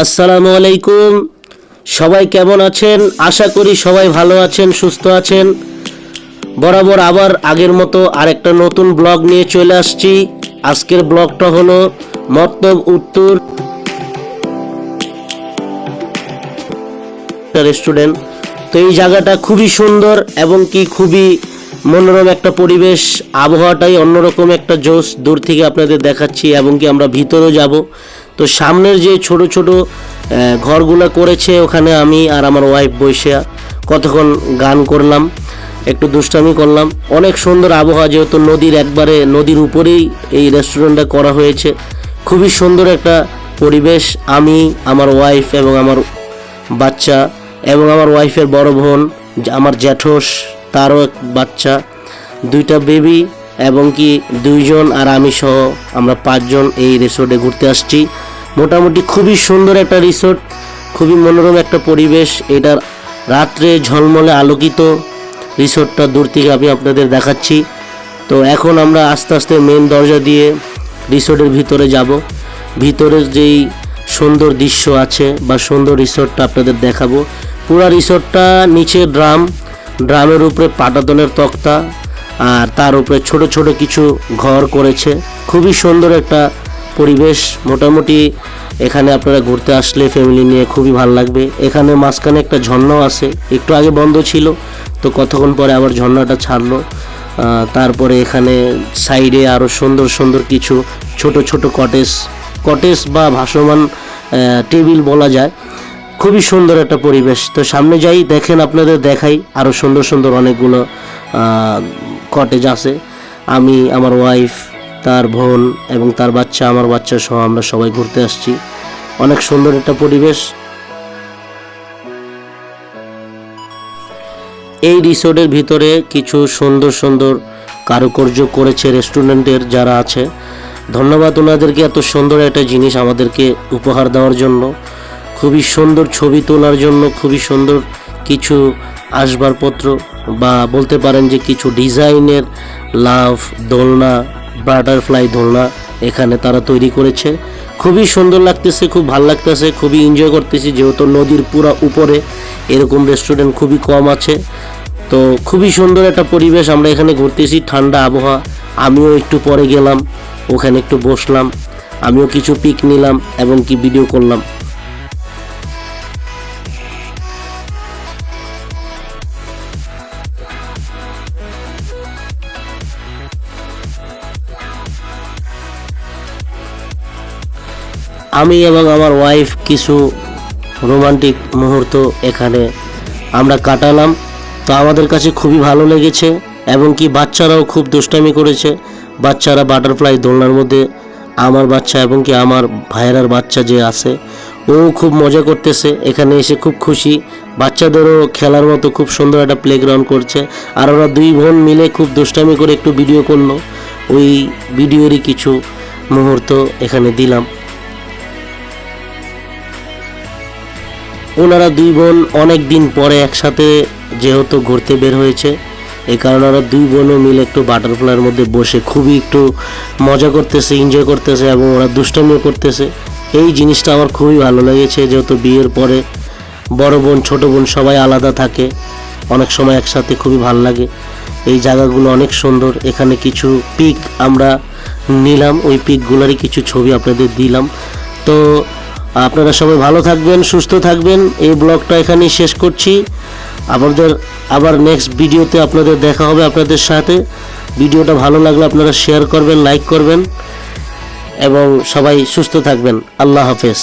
আসসালামু আলাইকুম। সবাই কেমন আছেন? আশা করি সবাই ভালো আছেন, সুস্থ আছেন। বরাবর আবার আগের মতো আরেকটা নতুন ব্লগ নিয়ে চলে আসছি। আজকের ব্লগটা হলো মতলব উত্তর রেস্টুরেন্ট। তো এই জায়গাটা খুবই সুন্দর এবং কি খুবই মনোরম একটা পরিবেশ, আবহাওয়াটাই অন্যরকম একটা জোশ। দূর থেকে আপনাদের দেখাচ্ছি এবং কি আমরা ভিতরেও যাব। তো সামনের যে ছোট ছোট ঘরগুলো করেছে, ওখানে আমি আর আমার ওয়াইফ বসে কতক্ষণ গান করলাম, একটু দুষ্টামি করলাম। অনেক সুন্দর আবহাওয়া, যেহেতু নদীর একবারে নদীর উপরেই এই রেস্টুরেন্টটা করা হয়েছে। খুবই সুন্দর একটা পরিবেশ। আমি, আমার ওয়াইফ এবং আমার বাচ্চা এবং আমার ওয়াইফের বড় বোন, আমার জ্যাঠস, তারও এক বাচ্চা, দুইটা বেবি এবং কি দুইজন আর আমি সহ আমরা 5 জন এই রিসোর্টে ঘুরতে আসছি। মোটামুটি খুবই সুন্দর একটা রিসোর্ট, খুবই মনোরম একটা পরিবেশ। এটার রাত্রে ঝলমলে আলোকিত রিসোর্টটা দূর থেকে আমি আপনাদের দেখাচ্ছি। তো এখন আমরা আস্তে আস্তে মেন দরজা দিয়ে রিসোর্টের ভিতরে যাব। ভিতরের যেই সুন্দর দৃশ্য আছে বা সুন্দর রিসোর্টটা আপনাদের দেখাবো। পুরো রিসোর্টটা নিচে ড্রামের উপরে পাটাতনের তক্তা, আর তার উপরে ছোট ছোট কিছু ঘর করেছে। খুবই সুন্দর একটা পরিবেশ। মোটামুটি এখানে আপনারা ঘুরতে আসলে ফ্যামিলি নিয়ে খুবই ভালো লাগবে। এখানে মাঝখানে একটা ঝর্ণাও আছে, একটু আগে বন্ধ ছিল, তো কতক্ষণ পরে আবার ঝর্ণাটা ছাড়লো। তারপরে এখানে সাইডে আরও সুন্দর সুন্দর কিছু ছোট ছোট কটেজ বা ভাসমান টেবিল বলা যায়। খুবই সুন্দর একটা পরিবেশ। তো সামনে যাই, দেখেন, আপনাদের দেখাই। আরও সুন্দর সুন্দর অনেকগুলো কটেজ আছে। আমি, আমার ওয়াইফ, তার বোন এবং তার বাচ্চা, আমার বাচ্চা সহ আমরা সবাই ঘুরতে আসছি। অনেক সুন্দর একটা পরিবেশ। এই রিসোর্টের ভিতরে কিছু সুন্দর সুন্দর কারুকার্য করেছে রেস্টুরেন্টের যারা আছে। ধন্যবাদ ওনাদেরকে, এত সুন্দর একটা জিনিস আমাদেরকে উপহার দেওয়ার জন্য, খুবই সুন্দর ছবি তোলার জন্য, খুবই সুন্দর কিছু আসবাবপত্র বা বলতে পারেন যে কিছু ডিজাইনের লাভ দোলনা, বাটারফ্লাই দোলনা এখানে তারা তৈরি করেছে। খুবই সুন্দর লাগতেছে, খুব ভালো লাগতেছে, খুবই এনজয় করতেছি। যেহেতু নদীর পুরো উপরে এরকম রেস্টুরেন্ট খুবই কম আছে, তো খুবই সুন্দর একটা পরিবেশ। আমরা এখানে ঘুরতেছি, ঠান্ডা আবহাওয়া। আমিও একটু পরে গেলাম, ওখানে একটু বসলাম, আমিও কিছু পিক নিলাম এবং কি ভিডিও করলাম। আমি এবং আমার ওয়াইফ কিছু রোমান্টিক মুহূর্ত এখানে আমরা কাটালাম। তো আমাদের কাছে খুবই ভালো লেগেছে এবং কি বাচ্চারাও খুব দুষ্টামি করেছে। বাচ্চারা বাটারফ্লাই দোলনার মধ্যে, আমার বাচ্চা এবং কি আমার ভাইয়েরার বাচ্চা যে আছে, ও খুব মজা করতেছে। এখানে এসে খুব খুশি। বাচ্চাদেরও খেলার মতো খুব সুন্দর একটা প্লেগ্রাউন্ড করছে। আর ওরা 2 বোন মিলে খুব দুষ্টামি করে একটু ভিডিও করলো। ওই ভিডিওরই কিছু মুহূর্ত এখানে দিলাম। ওনারা 2 বোন অনেক দিন পরে একসাথে যেহেতু ঘুরতে বের হয়েছে, এই কারণে ওরা 2 বোনও মিলে একটু বাটারফ্লাইয়ের মধ্যে বসে খুবই একটু মজা করতেছে, এনজয় করতেছে এবং ওরা দুষ্টামিও করতেছে। এই জিনিসটা আমার খুবই ভালো লেগেছে। যেহেতু বিয়ের পরে বড় বোন ছোট বোন সবাই আলাদা থাকে, অনেক সময় একসাথে খুবই ভালো লাগে। এই জায়গাগুলো অনেক সুন্দর। এখানে কিছু পিক আমরা নিলাম, ওই পিকগুলোরই কিছু ছবি আপনাদের দিলাম। তো আপনারা সবাই ভালো থাকবেন, সুস্থ থাকবেন। এই ব্লগটা এখানেই শেষ করছি। আবার নেক্সট ভিডিওতে আপনাদের দেখা হবে আপনাদের সাথে। ভিডিওটা ভালো লাগলে আপনারা শেয়ার করবেন, লাইক করবেন এবং সবাই সুস্থ থাকবেন। আল্লাহ হাফেজ।